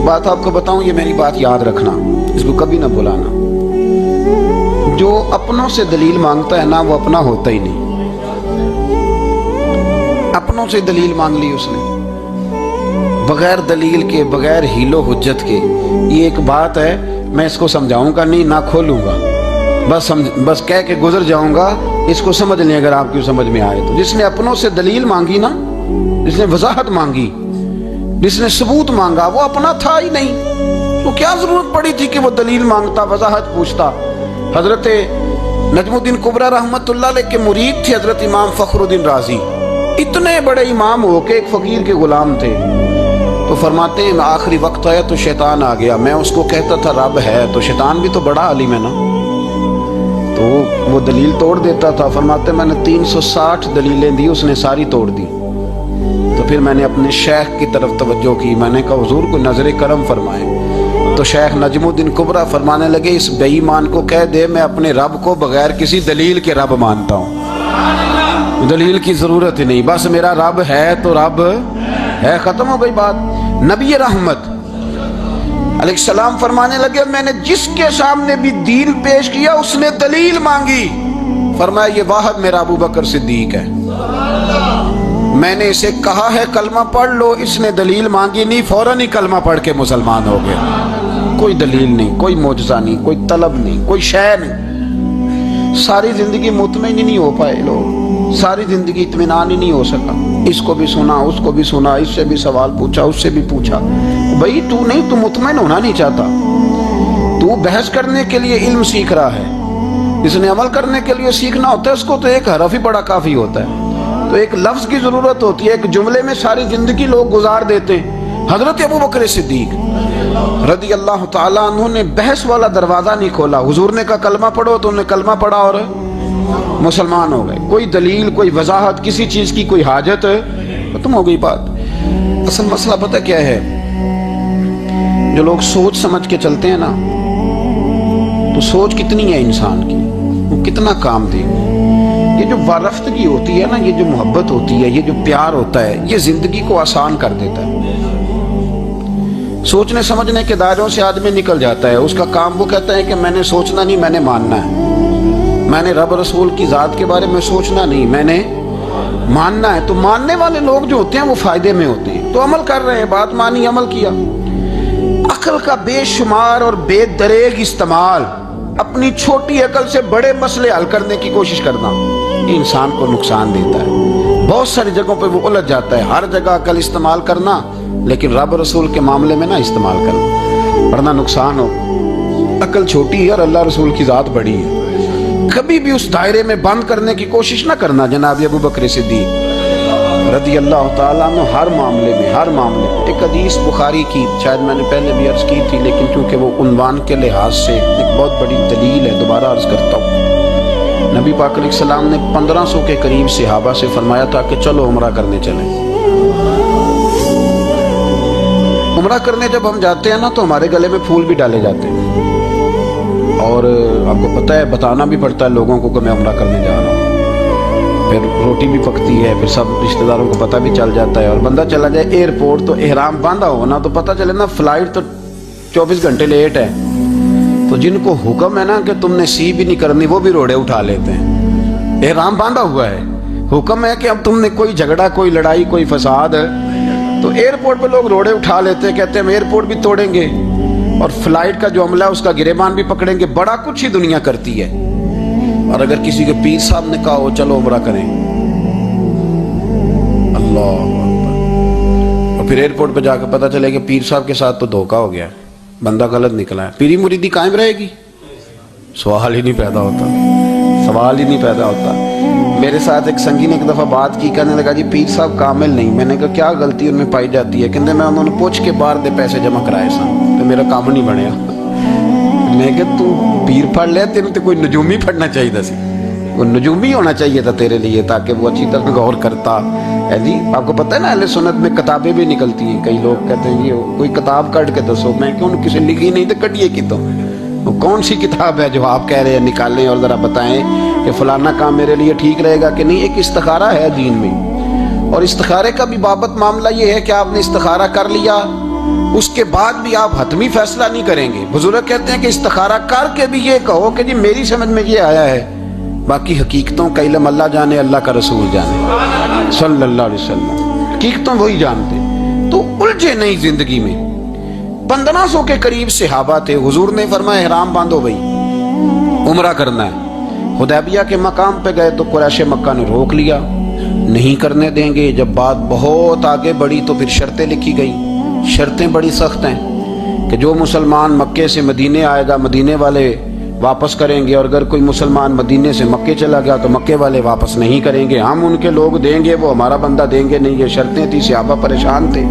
ایک بات آپ کو بتاؤں، یہ میری بات یاد رکھنا، اس کو کبھی نہ بھلانا۔ جو اپنوں سے دلیل مانگتا ہے نا، وہ اپنا ہوتا ہی نہیں۔ اپنوں سے دلیل مانگ لی اس نے بغیر دلیل کے، بغیر حیل و حجت کے۔ یہ ایک بات ہے، میں اس کو سمجھاؤں گا نہیں، نہ کھولوں گا، بس کہہ کے گزر جاؤں گا۔ اس کو سمجھ لیں اگر آپ کی سمجھ میں آئے تو۔ جس نے اپنوں سے دلیل مانگی نا، جس نے وضاحت مانگی، جس نے ثبوت مانگا، وہ اپنا تھا ہی نہیں۔ تو کیا ضرورت پڑی تھی کہ وہ دلیل مانگتا، وضاحت پوچھتا؟ حضرت نجم الدین کبریٰ رحمۃ اللہ علیہ کے مرید تھے حضرت امام فخر الدین رازی، اتنے بڑے امام ہو کے ایک فقیر کے غلام تھے۔ تو فرماتے ہیں آخری وقت آیا تو شیطان آ گیا، میں اس کو کہتا تھا رب ہے، تو شیطان بھی تو بڑا عالم ہے نا، تو وہ دلیل توڑ دیتا تھا۔ فرماتے ہیں میں نے 360 دلیلیں دی، اس نے ساری توڑ دی۔ تو پھر میں نے اپنے شیخ کی طرف توجہ کی، میں نے کہا حضور کو نظر کرم فرمائیں۔ تو شیخ نجم الدین کبریٰ فرمانے لگے اس بے ایمان کو کہہ دے میں اپنے رب کو بغیر کسی دلیل کے رب مانتا ہوں، دلیل کی ضرورت ہی نہیں، بس میرا رب ہے تو رب ہے، ختم ہو گئی بات۔ نبی رحمت علیہ السلام فرمانے لگے میں نے جس کے سامنے بھی دین پیش کیا اس نے دلیل مانگی، فرمایا یہ واحد میرا ابو بکر صدیق ہے۔ میں نے اسے کہا ہے کلمہ پڑھ لو، اس نے دلیل مانگی نہیں، فوراً ہی کلمہ پڑھ کے مسلمان ہو گیا۔ کوئی دلیل نہیں، کوئی معجزہ نہیں، کوئی طلب نہیں، کوئی شے نہیں۔ ساری زندگی مطمئن ہی نہیں ہو پائے لوگ، ساری زندگی اطمینان ہی نہیں ہو سکا۔ اس کو بھی سنا، اس کو بھی سنا، اس سے بھی سوال پوچھا، اس سے بھی پوچھا۔ بھائی تو نہیں، تو مطمئن ہونا نہیں چاہتا، تو بحث کرنے کے لیے علم سیکھ رہا ہے، جس نے عمل کرنے کے لیے سیکھنا ہوتا ہے اس کو تو ایک حرف ہی بڑا کافی ہوتا ہے، تو ایک لفظ کی ضرورت ہوتی ہے، ایک جملے میں ساری زندگی لوگ گزار دیتے ہیں۔ حضرت ابو بکر صدیق رضی اللہ تعالیٰ عنہ نے بحث والا دروازہ نہیں کھولا، حضور نے کہا کلمہ پڑھو تو انہوں نے کلمہ پڑھا اور مسلمان ہو گئے۔ کوئی دلیل، کوئی وضاحت، کسی چیز کی کوئی حاجت، ختم ہو گئی بات۔ اصل مسئلہ پتہ کیا ہے، جو لوگ سوچ سمجھ کے چلتے ہیں نا، تو سوچ کتنی ہے انسان کی، وہ کتنا کام دے گی۔ یہ جو وارفتگی ہوتی ہے نا، یہ جو محبت ہوتی ہے، یہ جو پیار ہوتا ہے، یہ زندگی کو آسان کر دیتا ہے۔ سوچنے سمجھنے کے دائروں سے آدمی نکل جاتا ہے، اس کا کام وہ کہتا ہے کہ میں نے سوچنا نہیں، میں نے ماننا ہے، میں نے رب رسول کی ذات کے بارے میں سوچنا نہیں، میں نے ماننا ہے۔ تو ماننے والے لوگ جو ہوتے ہیں وہ فائدے میں ہوتے ہیں، تو عمل کر رہے ہیں، بات مانی، عمل کیا۔ عقل کا بے شمار اور بے دریغ استعمال، اپنی چھوٹی عقل سے بڑے مسئلے حل کرنے کی کوشش کرنا، یہ انسان کو نقصان دیتا ہے۔ بہت ساری جگہوں پہ وہ الجھ جاتا ہے۔ ہر جگہ عقل استعمال کرنا، لیکن رب رسول کے معاملے میں نہ استعمال کرنا، ورنہ نقصان ہو۔ عقل چھوٹی ہے اور اللہ رسول کی ذات بڑی ہے، کبھی بھی اس دائرے میں بند کرنے کی کوشش نہ کرنا۔ جناب ابو بکر صدیق رضی اللہ تعالیٰ عنہ ہر معاملے میں، ہر معاملے میں۔ ایک حدیث بخاری کی، شاید میں نے پہلے بھی عرض کی تھی، لیکن چونکہ وہ عنوان کے لحاظ سے ایک بہت بڑی دلیل ہے، دوبارہ عرض کرتا ہوں۔ نبی پاک علیہ السلام نے 1500 کے قریب صحابہ سے فرمایا تھا کہ چلو عمرہ کرنے چلیں۔ عمرہ کرنے جب ہم جاتے ہیں نا تو ہمارے گلے میں پھول بھی ڈالے جاتے ہیں، اور آپ کو پتہ ہے بتانا بھی پڑتا ہے لوگوں کو کہ میں عمرہ کرنے جا رہا ہوں۔ پھر روٹی بھی پکتی ہے، پھر سب رشتہ داروں کو پتہ بھی چل جاتا ہے، اور بندہ چلا جائے ایئرپورٹ تو احرام باندھا ہو نا، تو پتہ چلے نا فلائٹ تو 24 گھنٹے لیٹ ہے، تو جن کو حکم ہے نا کہ تم نے سی بھی نہیں کرنی، وہ بھی روڑے اٹھا لیتے ہیں۔ احرام باندھا ہوا ہے، حکم ہے کہ اب تم نے کوئی جھگڑا، کوئی لڑائی، کوئی فساد، تو ایئرپورٹ پہ لوگ روڑے اٹھا لیتے ہیں، کہتے ہیں ہم ایئرپورٹ بھی توڑیں گے اور فلائٹ کا جو عملہ ہے اس کا گریبان بھی پکڑیں گے۔ بڑا کچھ ہی دنیا کرتی ہے، اور اگر کسی کے پیر صاحب نے کہا ہو چلو عمرہ کریں، اللہ اکبر، اور پھر ایئرپورٹ پہ جا کے پتہ چلے کہ پیر صاحب کے ساتھ تو دھوکہ ہو گیا، بندہ غلط نکلا ہے، پیری مریدی قائم رہے گی؟ سوال ہی نہیں پیدا ہوتا، سوال ہی نہیں پیدا ہوتا۔ میرے ساتھ ایک سنگی نے ایک دفعہ بات کی، کہنے لگا جی پیر صاحب کامل نہیں۔ میں نے کہا کیا غلطی ان میں پائی جاتی ہے؟ کہتے میں انہوں نے پوچھ کے باہر دے پیسے جمع کرائے سن تو میرا کام نہیں بنیا۔ میں کہ تو پیر پڑھ لیا، تیرے تو کوئی نجومی پڑھنا چاہیے تھا، وہ نجومی ہونا چاہیے تھا تیرے لیے، تاکہ وہ اچھی طرح غور کرتا ہے۔ جی آپ کو پتہ ہے نا اہل سنت میں کتابیں بھی نکلتی ہیں، کئی لوگ کہتے ہیں یہ کوئی کتاب کٹ کے دسو، میں کیوں کسی لکھی نہیں تو کٹیے کی، تو وہ کون سی کتاب ہے جو آپ کہہ رہے ہیں نکالیں اور ذرا بتائیں کہ فلانا کام میرے لیے ٹھیک رہے گا کہ نہیں۔ ایک استخارہ ہے دین میں، اور استخارے کا بھی بابت معاملہ یہ ہے کہ آپ نے استخارہ کر لیا اس کے بعد بھی آپ حتمی فیصلہ نہیں کریں گے. بزرگ کہتے ہیں کہ استخارہ کر کے بھی یہ کہو کہ جی میری سمجھ میں یہ آیا ہے, باقی حقیقتوں کا علم اللہ جانے, اللہ کا رسول جانے صلی اللہ علیہ وسلم, حقیقتوں وہی جانتے. تو الجھے نہیں زندگی میں. 1500 کے قریب صحابہ تھے. حضور نے فرمایا احرام باندھو بھائی, عمرہ کرنا ہے. حدیبیہ کے مقام پہ گئے تو قریش مکہ نے روک لیا, نہیں کرنے دیں گے. جب بات بہت آگے بڑھی تو پھر شرطیں لکھی گئیں. شرطیں بڑی سخت ہیں کہ جو مسلمان مکے سے مدینے آئے گا مدینے والے واپس کریں گے, اور اگر کوئی مسلمان مدینے سے مکے چلا گیا تو مکے والے واپس نہیں کریں گے. ہم ان کے لوگ دیں گے, وہ ہمارا بندہ دیں گے نہیں. یہ شرطیں تھی. صحابہ پریشان تھے.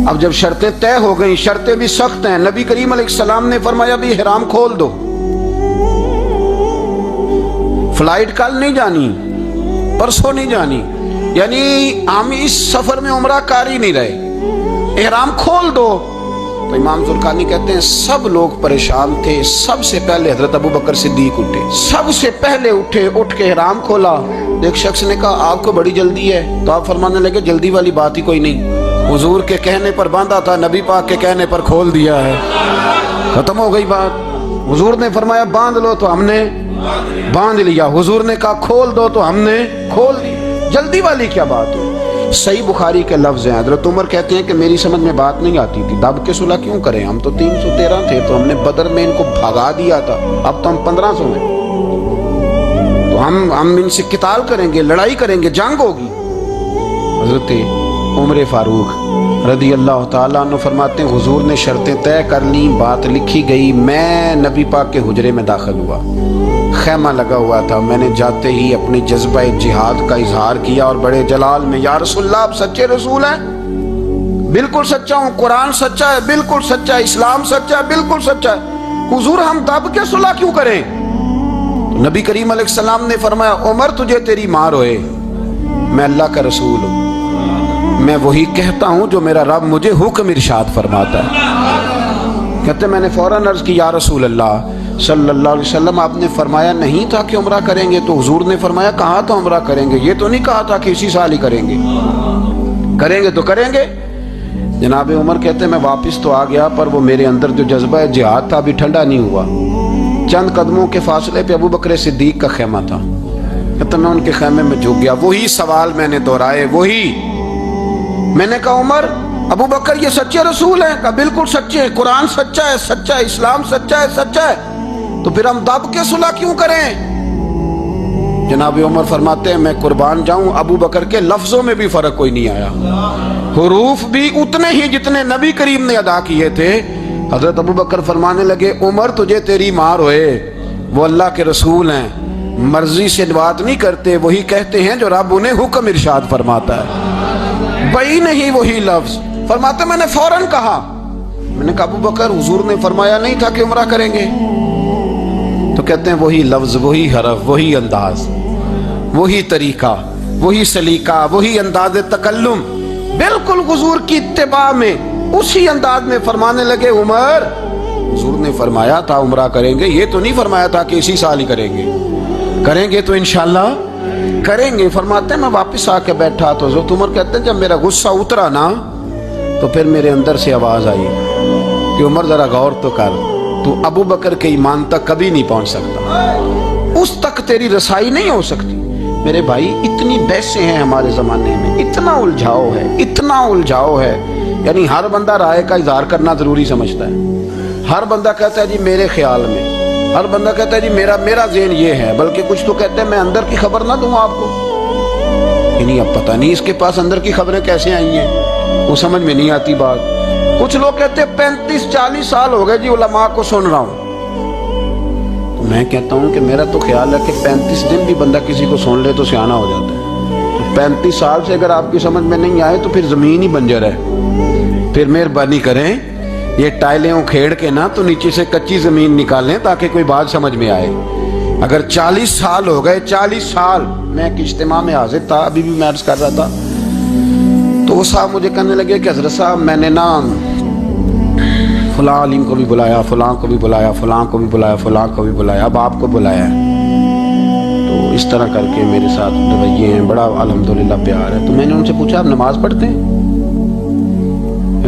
اب جب شرطیں طے ہو گئیں, شرطیں بھی سخت ہیں, نبی کریم علیہ السلام نے فرمایا بھی احرام کھول دو, فلائٹ کل نہیں جانی, پرسوں نہیں جانی, یعنی ہم اس سفر میں عمرہ کر ہی نہیں رہے, احرام کھول دو. تو امام ذوالقرنی کہتے ہیں سب لوگ پریشان تھے. سب سے پہلے حضرت ابو بکر صدیق اٹھے, سب سے پہلے اٹھے, اٹھ کے احرام کھولا. ایک شخص نے کہا آپ کو بڑی جلدی ہے, تو آپ فرمانے لگے جلدی والی بات ہی کوئی نہیں, حضور کے کہنے پر باندھا تھا, نبی پاک کے کہنے پر کھول دیا ہے, ختم ہو گئی بات. حضور نے فرمایا باندھ لو تو ہم نے باندھ لیا, حضور نے کہا کھول دو تو ہم نے کھول دی. جلدی والی کیا بات ہے. صحیح بخاری کے لفظ ہیں. حضرت عمر کہتے ہیں کہ میری سمجھ میں بات نہیں آتی تھی, دب کے صلح کیوں کریں, ہم تو 313 تھے, تو ہم نے بدر میں ان کو بھگا دیا تھا, اب تو ہم 1500 ہیں, تو ہم ان سے قتال کریں گے, لڑائی کریں گے, جنگ ہوگی. حضرت عمر فاروق رضی اللہ تعالیٰ عنہ فرماتے ہیں حضور نے شرطیں طے کر لیں, بات لکھی گئی. میں نبی پاک کے حجرے میں داخل ہوا, خیمہ لگا ہوا تھا. میں نے جاتے ہی اپنے جذبہ جہاد کا اظہار کیا اور بڑے جلال میں, یا رسول اللہ آپ سچے رسول ہیں؟ بالکل سچا ہوں. قرآن سچا ہے؟ بالکل سچا ہے. اسلام سچا ہے؟ بالکل سچا ہے. حضور ہم دب کے صلح کیوں کریں؟ تو نبی کریم علیہ السلام نے فرمایا عمر تجھے تیری ماں روئے, میں اللہ کا رسول ہوں, میں وہی کہتا ہوں جو میرا رب مجھے حکم ارشاد فرماتا ہے. کہتے میں نے فوراً عرض کی یا رسول اللہ صلی اللہ علیہ وسلم آپ نے فرمایا نہیں تھا کہ عمرہ کریں گے, تو حضور نے فرمایا کہا تھا عمرہ کریں گے, یہ تو نہیں کہا تھا کہ اسی سال ہی کریں گے, کریں گے تو کریں گے. جناب عمر کہتے میں واپس تو آ گیا, پر وہ میرے اندر جو جذبہ جہاد تھا ابھی ٹھنڈا نہیں ہوا. چند قدموں کے فاصلے پہ ابو بکر صدیق کا خیمہ تھا. کہتے میں ان کے خیمے میں جھک گیا, وہی سوال میں نے دہرائے, وہی. میں نے کہا عمر ابو بکر یہ سچے رسول ہیں؟ کہا بالکل سچے, قرآن سچا ہے, سچا ہے, اسلام سچا ہے, سچا ہے, تو پھر ہم دب کے صلح کیوں کریں؟ جناب عمر فرماتے ہیں میں قربان جاؤں ابو بکر کے لفظوں میں بھی فرق کوئی نہیں آیا, حروف بھی اتنے ہی جتنے نبی کریم نے ادا کیے تھے. حضرت ابو بکر فرمانے لگے عمر تجھے تیری ماں روئے, وہ اللہ کے رسول ہیں, مرضی سے بات نہیں کرتے, وہی کہتے ہیں جو رب انہیں حکم ارشاد فرماتا ہے, بھائی نہیں وہی لفظ. فرماتے میں نے فوراً کہا, میں نے کہا ابو بکر حضور نے فرمایا نہیں تھا کہ عمرہ کریں گے؟ تو کہتے ہیں وہی لفظ, وہی حرف, وہی انداز, وہی طریقہ, وہی سلیقہ, وہی انداز تکلم, بالکل حضور کی اتباع میں اسی انداز میں فرمانے لگے عمر حضور نے فرمایا تھا عمرہ کریں گے, یہ تو نہیں فرمایا تھا کہ اسی سال ہی کریں گے, کریں گے تو انشاءاللہ کریں گے. فرماتے ہیں میں واپس آ کے بیٹھا تو حضرت عمر کہتے ہیں جب میرا غصہ اترا نا تو پھر میرے اندر سے آواز آئی کہ عمر ذرا غور تو کر, تو ابو بکر کے ایمان تک کبھی نہیں پہنچ سکتا, اس تک تیری رسائی نہیں ہو سکتی. میرے بھائی اتنی بحثیں ہیں ہمارے زمانے میں, اتنا الجھاؤ ہے, اتنا الجھاؤ ہے, یعنی ہر بندہ رائے کا اظہار کرنا ضروری سمجھتا ہے. ہر بندہ کہتا ہے جی میرے خیال میں, ہر بندہ کہتا ہے جی میرا ذہن یہ ہے, بلکہ کچھ تو کہتے ہیں میں اندر کی خبر نہ دوں آپ کو. یعنی اب پتہ نہیں اس کے پاس اندر کی خبریں کیسے آئی ہیں, وہ سمجھ میں نہیں آتی بات. کچھ لوگ کہتے ہیں 35-40 سال ہو گئے جی علماء کو سن رہا ہوں. میں کہتا ہوں کہ میرا تو خیال ہے کہ 35 دن بھی بندہ کسی کو سن لے تو سیانہ ہو جاتا ہے. تو 35 سال سے اگر آپ کی سمجھ میں نہیں آئے تو پھر زمین ہی بنجر ہے. پھر مہربانی کریں یہ ٹائلیں کھیڑ کے نا تو نیچے سے کچی زمین نکالیں تاکہ کوئی بات سمجھ میں آئے. اگر 40 سال ہو گئے, 40 سال, میں ایک اجتماع میں حاضر تھا, ابھی بھی میں عرض کر رہا تھا, تو وہ صاحب مجھے کہنے لگے کہ حضرت صاحب میں نے نا فلاں عالم کو بھی بلایا, فلاں کو بھی بلایا, فلاں کو بھی بلایا, فلاں کو بھی بلایا, اب آپ کو بلایا ہے. تو اس طرح کر کے میرے ساتھ رویے ہیں, بڑا الحمدللہ پیار ہے. تو میں نے ان سے پوچھا آپ نماز پڑھتے ہیں؟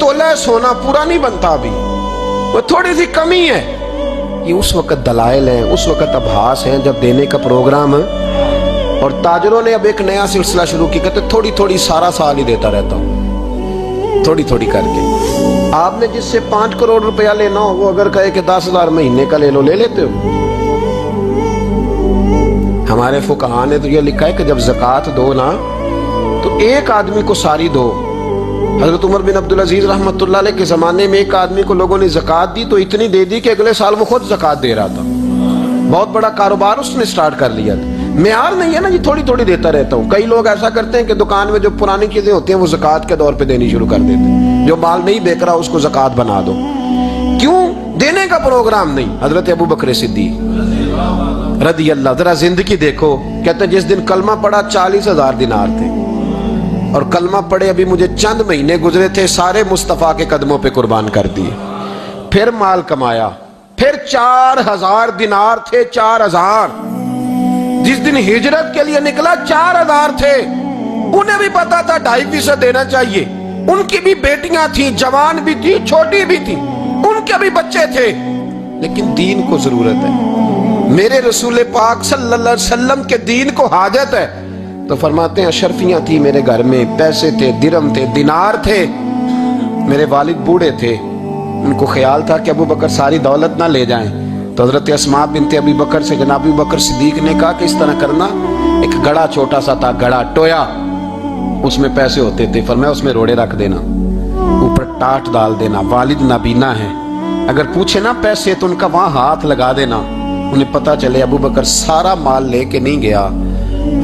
تولا ہے سونا, پورا نہیں بنتا ابھی, وہ تھوڑی سی کمی ہے. یہ اس وقت دلائل ہیں, اس وقت ابحاث ہیں جب دینے کا پروگرام ہے. اور تاجروں نے اب ایک نیا سلسلہ شروع کی, کہتے تھوڑی تھوڑی سارا سال ہی دیتا رہتا ہوں, تھوڑی تھوڑی کر کے. آپ نے جس سے 5 کروڑ روپیہ لینا ہو وہ اگر کہے کہ 10,000 مہینے کا لے لو, لے لیتے ہو؟ ہمارے فقہاء نے تو یہ لکھا ہے کہ جب زکوٰۃ دو نا تو ایک آدمی کو ساری دو. حضرت عمر بن عبدالعزیز رحمۃ اللہ علیہ کے زمانے میں ایک آدمی کو لوگوں نے زکوٰۃ دی تو اتنی دے دی کہ اگلے سال وہ خود زکوٰۃ دے رہا تھا. بہت بڑا کاروبار اس نے سٹارٹ کر لیا تھا. معیار نہیں ہے نا جی تھوڑی تھوڑی دیتا رہتا ہوں. کئی لوگ ایسا کرتے ہیں کہ دکان میں جو پرانی چیزیں ہوتی ہیں وہ زکوٰۃ کے دور پہ دینی شروع کر دیتے ہیں. جو مال نہیں بیک رہا اس کو زکوٰۃ بنا دو. کیوں؟ دینے کا پروگرام نہیں. حضرت ابو بکر صدیق رضی اللہ, ذرا زندگی دیکھو. کہتے ہیں جس دن کلمہ پڑا 40,000 دینار تھے, اور کلمہ پڑے ابھی مجھے چند مہینے گزرے تھے, سارے مصطفیٰ کے قدموں پہ قربان کر دیے. پھر مال کمایا, پھر 4,000 دینار تھے. 4,000 جس دن ہجرت کے لیے نکلا 4,000 تھے. انہیں بھی پتا تھا 2.5% دینا چاہیے. ان کی بھی بیٹیاں تھیں, جوان بھی تھی, چھوٹی بھی تھی, ان کے بھی بچے تھے, لیکن دین کو ضرورت ہے. میرے رسول پاک صلی اللہ علیہ وسلم کے دین کو حاجت ہے. تو فرماتے ہیں اشرفیاں تھی میرے گھر میں, پیسے تھے, درہم تھے, دینار تھے. میرے والد بوڑھے تھے, ان کو خیال تھا کہ ابو بکر ساری دولت نہ لے جائیں. تو حضرت اسماء بنت ابی بکر سے جناب ابو بکر صدیق نے کہا کہ اس طرح کرنا, ایک گڑا چھوٹا سا تھا, گڑا ٹویا, اس میں پیسے ہوتے تھے. فرمایا اس میں روڑے رکھ دینا, اوپر ٹاٹ ڈال دینا. والد نابینا ہے, اگر پوچھے نا پیسے تو ان کا وہاں ہاتھ لگا دینا, انہیں پتا چلے ابو بکر سارا مال لے کے نہیں گیا.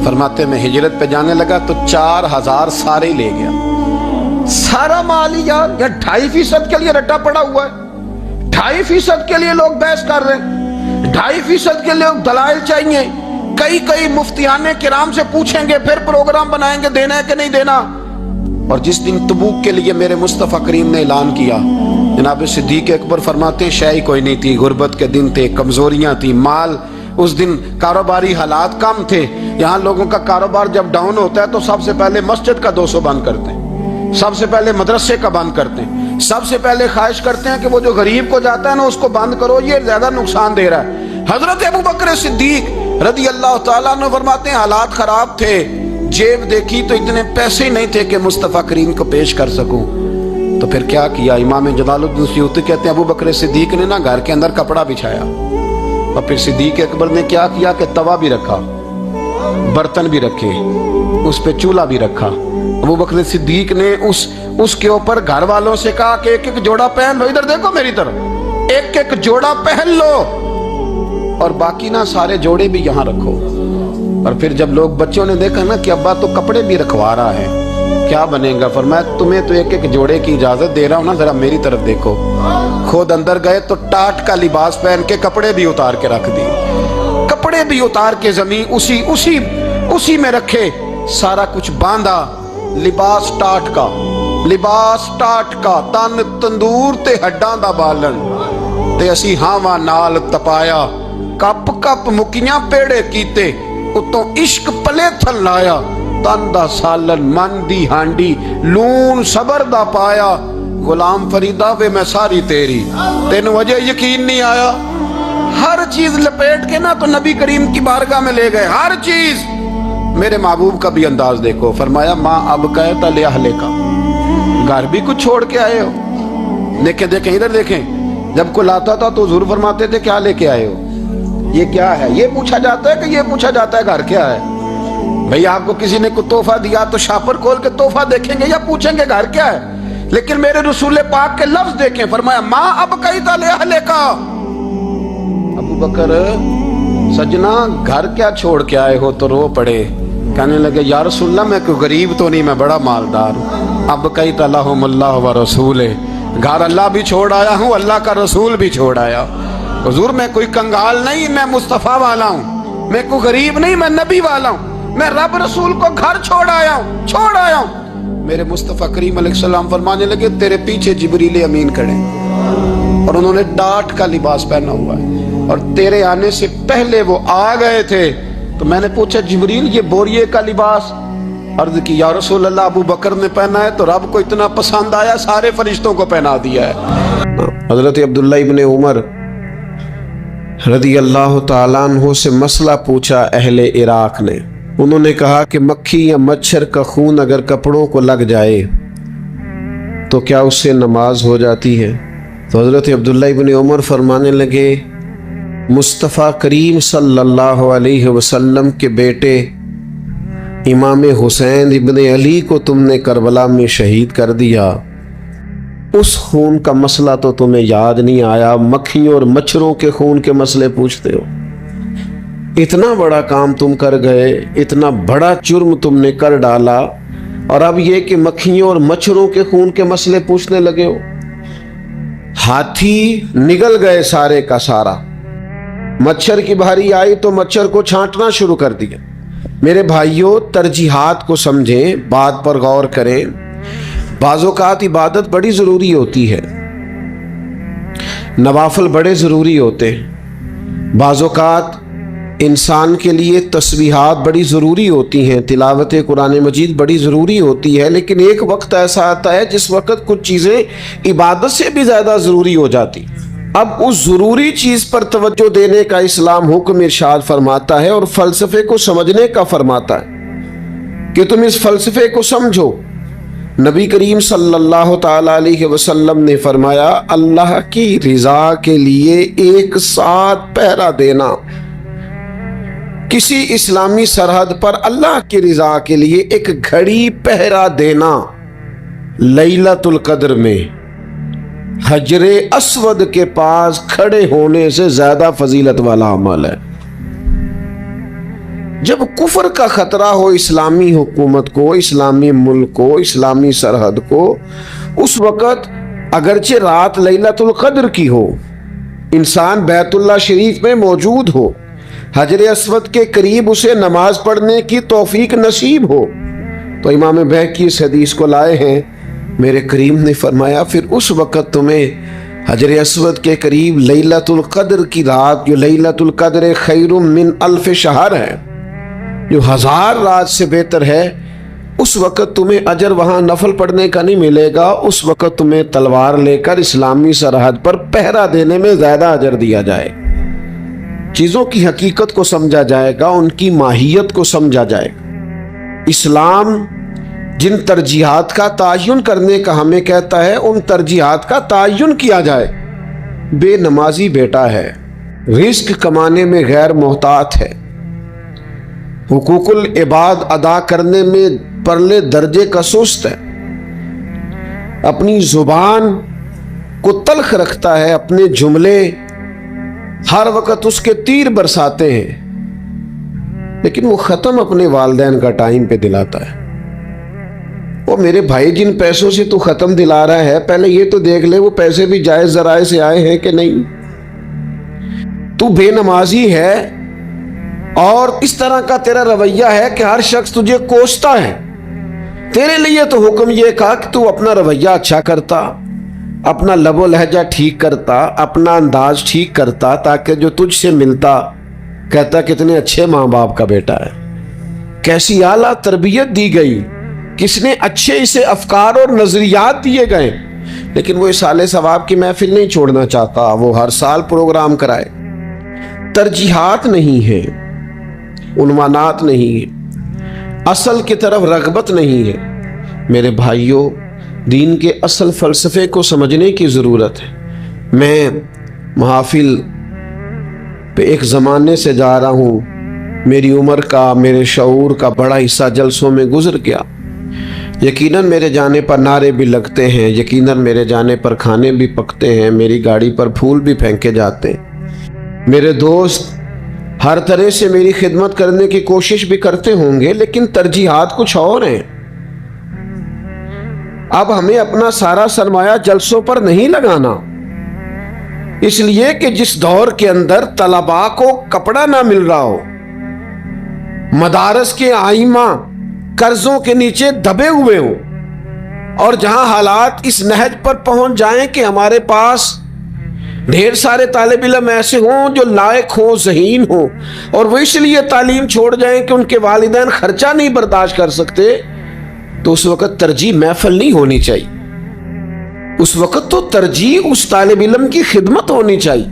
فرماتے میں ہجرت پہ جانے لگا تو 4,000 سارے ہی لے گیا. سارا مال ہی یار 2.5% کے لیے رٹا پڑا ہوا ہے. 2.5% کے لیے لوگ بحث کر رہے ہیں, 2.5% کے لیے دلائل چاہیے. کئی مفتیان کرام سے پوچھیں گے, پھر پروگرام بنائیں گے دینا ہے کہ نہیں دینا. اور جس دن تبوک کے لیے میرے مصطفیٰ کریم نے اعلان کیا, جناب صدیق اکبر فرماتے شے کوئی نہیں تھی, غربت کے دن تھے, کمزوریاں تھیں, مال اس دن کاروباری حالات کم تھے. یہاں لوگوں کا کاروبار جب ڈاؤن ہوتا ہے تو سب سے پہلے مسجد کا 200 بند کرتے ہیں, سب سے پہلے مدرسے کا بند کرتے ہیں, سب سے پہلے خواہش کرتے ہیں کہ وہ جو غریب کو جاتا ہے نا اس کو بند کرو, یہ زیادہ نقصان دے رہا ہے. حضرت ابو بکر صدیق رضی اللہ تعالیٰ عنہ فرماتے ہیں حالات خراب تھے, جیب دیکھی تو اتنے پیسے ہی نہیں تھے کہ مصطفیٰ کریم کو پیش کر سکوں. تو پھر کیا کیا؟ امام جلال الدین سیوطی کہتے ہیں ابو بکر صدیق نے نا گھر کے اندر کپڑا بچھایا, اور پھر صدیق اکبر نے کیا کیا کہ توا بھی رکھا, برتن بھی رکھے, اس پہ چولہا بھی رکھا. ابو بکر صدیق نے اس کے اوپر گھر والوں سے کہا کہ ایک جوڑا پہن لو, ادھر دیکھو میری طرف, ایک جوڑا پہن لو, اور باقی نا سارے جوڑے بھی یہاں رکھو. اور پھر جب لوگ بچوں نے دیکھا نا کہ ابا تو کپڑے بھی رکھوا رہا ہے, کیا بنے گا؟ فرمایا تمہیں تو ایک جوڑے کی اجازت دے رہا ہوں نا, ذرا میری طرف دیکھو. خود اندر گئے تو ٹاٹ کا لباس پہن کے کپڑے بھی اتار کے رکھ دی, کپڑے بھی اتار کے زمین اسی میں رکھے, سارا کچھ باندھا. لباس ٹاٹ کا, تن تندور تے ہڈاں دا بالن, تے اسی ہاواں نال تپایا, کپ کپ مکیاں پیڑے کیتے, اتوں عشق پلے تھل لایا. تن دا سالن من دی ہانڈی, لون صبر دا پایا. غلام فریدا وے میں ساری تیری, تین وجہ یقین نہیں آیا. ہر چیز لپیٹ کے نا تو نبی کریم کی بارگاہ میں لے گئے, ہر چیز. میرے محبوب کا بھی انداز دیکھو, فرمایا ماں اب کہتا لے اہلے کا, گھر بھی کچھ چھوڑ کے آئے ہو. دیکھیں ادھر دیکھیں, جب کوئی لاتا تھا تو حضور فرماتے تھے کیا لے کے آئے ہو, یہ کیا ہے؟ یہ پوچھا جاتا ہے کہ یہ پوچھا جاتا ہے گھر کیا ہے؟ بھئی آپ کو کسی نے کوئی تحفہ دیا تو شاپر کھول کے تحفہ دیکھیں گے یا پوچھیں گے گھر کیا ہے؟ لیکن میرے رسول پاک کے لفظ دیکھیں, فرمایا ماں اب کہتا لے اہلے کا. ابو بکر سجنا گھر کیا چھوڑ کے آئے ہو؟ تو رو پڑے, کہنے لگے یا رسول اللہ میں کوئی غریب تو نہیں, میں بڑا مالدار ہوں. اب کہتا لہم اللہ و رسول, گھر اللہ بھی چھوڑ آیا ہوں, اللہ کا رسول بھی چھوڑ آیا. حضور میں کوئی کنگال نہیں, میں مصطفیٰ والا ہوں, میں کوئی غریب نہیں, میں نبی والا ہوں, میں رب رسول کو گھر چھوڑ آیا ہوں. میرے مصطفیٰ کریم علیہ السلام فرمانے لگے تیرے پیچھے جبریل امین کھڑے, اور انہوں نے ڈاٹ کا لباس پہنا ہوا ہے, اور تیرے آنے سے پہلے وہ آ گئے تھے. تو میں نے پوچھا جبریل یہ بوریے کا لباس, عرض کی یا رسول اللہ ابو بکر نے پہنا ہے تو رب کو اتنا پسند آیا سارے فرشتوں کو پہنا دیا ہے۔ حضرت عبداللہ ابن عمر رضی اللہ تعالیٰ عنہ سے مسئلہ پوچھا اہل عراق نے، انہوں نے کہا کہ مکھی یا مچھر کا خون اگر کپڑوں کو لگ جائے تو کیا اس سے نماز ہو جاتی ہے؟ تو حضرت عبداللہ ابن عمر فرمانے لگے مصطفیٰ کریم صلی اللہ علیہ وسلم کے بیٹے امام حسین ابن علی کو تم نے کربلا میں شہید کر دیا، اس خون کا مسئلہ تو تمہیں یاد نہیں آیا، مکھیوں اور مچھروں کے خون کے مسئلے پوچھتے ہو۔ اتنا بڑا کام تم کر گئے، اتنا بڑا جرم تم نے کر ڈالا، اور اب یہ کہ مکھیوں اور مچھروں کے خون کے مسئلے پوچھنے لگے ہو۔ ہاتھی نگل گئے سارے کا سارا، مچھر کی بھاری آئی تو مچھر کو چھانٹنا شروع کر دیا۔ میرے بھائیوں، ترجیحات کو سمجھیں، بات پر غور کریں۔ بعض اوقات عبادت بڑی ضروری ہوتی ہے، نوافل بڑے ضروری ہوتے ہیں، بعض اوقات انسان کے لیے تسبیحات بڑی ضروری ہوتی ہیں، تلاوت قرآن مجید بڑی ضروری ہوتی ہے، لیکن ایک وقت ایسا آتا ہے جس وقت کچھ چیزیں عبادت سے بھی زیادہ ضروری ہو جاتی۔ اب اس ضروری چیز پر توجہ دینے کا اسلام حکم ارشاد فرماتا ہے اور فلسفے کو سمجھنے کا فرماتا ہے کہ تم اس فلسفے کو سمجھو۔ نبی کریم صلی اللہ تعالی علیہ وسلم نے فرمایا اللہ کی رضا کے لیے ایک ساتھ پہرا دینا، کسی اسلامی سرحد پر اللہ کی رضا کے لیے ایک گھڑی پہرا دینا لیلۃ القدر میں حجر اسود کے پاس کھڑے ہونے سے زیادہ فضیلت والا عمل ہے۔ جب کفر کا خطرہ ہو اسلامی حکومت کو، اسلامی ملک کو، اسلامی سرحد کو، اس وقت اگرچہ رات لیلۃ القدر کی ہو، انسان بیت اللہ شریف میں موجود ہو، حجر اسود کے قریب اسے نماز پڑھنے کی توفیق نصیب ہو، تو امام بہقی اس حدیث کو لائے ہیں، میرے کریم نے فرمایا پھر اس وقت تمہیں حجر اسود کے قریب لیلۃ القدر کی رات، جو لیلۃ القدر خیر من الف شہر ہے، جو 1000 رات سے بہتر ہے، اس وقت تمہیں اجر وہاں نفل پڑھنے کا نہیں ملے گا، اس وقت تمہیں تلوار لے کر اسلامی سرحد پر پہرا دینے میں زیادہ اجر دیا جائے۔ چیزوں کی حقیقت کو سمجھا جائے گا، ان کی ماہیت کو سمجھا جائے گا۔ اسلام جن ترجیحات کا تعین کرنے کا ہمیں کہتا ہے، ان ترجیحات کا تعین کیا جائے۔ بے نمازی بیٹا ہے، رزق کمانے میں غیر محتاط ہے، حقوق العباد ادا کرنے میں پرلے درجے کا سست ہے، اپنی زبان کو تلخ رکھتا ہے، اپنے جملے ہر وقت اس کے تیر برساتے ہیں، لیکن وہ ختم اپنے والدین کا ٹائم پہ دلاتا ہے۔ وہ میرے بھائی جن پیسوں سے تو ختم دلا رہا ہے، پہلے یہ تو دیکھ لے وہ پیسے بھی جائز ذرائع سے آئے ہیں کہ نہیں۔ تو بے نمازی ہے اور اس طرح کا تیرا رویہ ہے کہ ہر شخص تجھے کوستا ہے۔ تیرے لیے تو حکم یہ کہا کہ تو اپنا رویہ اچھا کرتا، اپنا لب و لہجہ ٹھیک کرتا، اپنا انداز ٹھیک کرتا، تاکہ جو تجھ سے ملتا کہتا کتنے اچھے ماں باپ کا بیٹا ہے، کیسی اعلیٰ تربیت دی گئی، کس نے اچھے اسے افکار اور نظریات دیے گئے۔ لیکن وہ اس سال ثواب کی محفل نہیں چھوڑنا چاہتا، وہ ہر سال پروگرام کرائے۔ ترجیحات نہیں ہے، عنوانات نہیں ہے، اصل کی طرف رغبت نہیں ہے۔ میرے بھائیوں، دین کے اصل فلسفے کو سمجھنے کی ضرورت ہے۔ میں محافل پہ ایک زمانے سے جا رہا ہوں، میری عمر کا، میرے شعور کا بڑا حصہ جلسوں میں گزر گیا۔ یقیناً میرے جانے پر نعرے بھی لگتے ہیں، یقیناً میرے جانے پر کھانے بھی پکتے ہیں، میری گاڑی پر پھول بھی پھینکے جاتے ہیں، میرے دوست ہر طرح سے میری خدمت کرنے کی کوشش بھی کرتے ہوں گے، لیکن ترجیحات کچھ اور ہیں۔ اب ہمیں اپنا سارا سرمایہ جلسوں پر نہیں لگانا، اس لیے کہ جس دور کے اندر طلباء کو کپڑا نہ مل رہا ہو، مدارس کے آئمہ قرضوں کے نیچے دبے ہوئے ہوں، اور جہاں حالات اس نہج پر پہنچ جائیں کہ ہمارے پاس ڈھیر سارے طالب علم ایسے ہوں جو لائق ہوں، ذہین ہوں، اور وہ اس لیے تعلیم چھوڑ جائیں کہ ان کے والدین خرچہ نہیں برداشت کر سکتے، تو اس وقت ترجیح محفل نہیں ہونی چاہیے، اس وقت تو ترجیح اس طالب علم کی خدمت ہونی چاہیے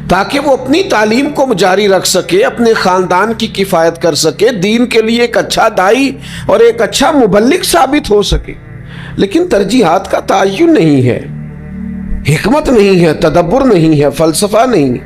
تاکہ وہ اپنی تعلیم کو جاری رکھ سکے، اپنے خاندان کی کفایت کر سکے، دین کے لیے ایک اچھا داعی اور ایک اچھا مبلغ ثابت ہو سکے۔ لیکن ترجیحات کا تعین نہیں ہے، حکمت نہیں ہے، تدبر نہیں ہے، فلسفہ نہیں ہے۔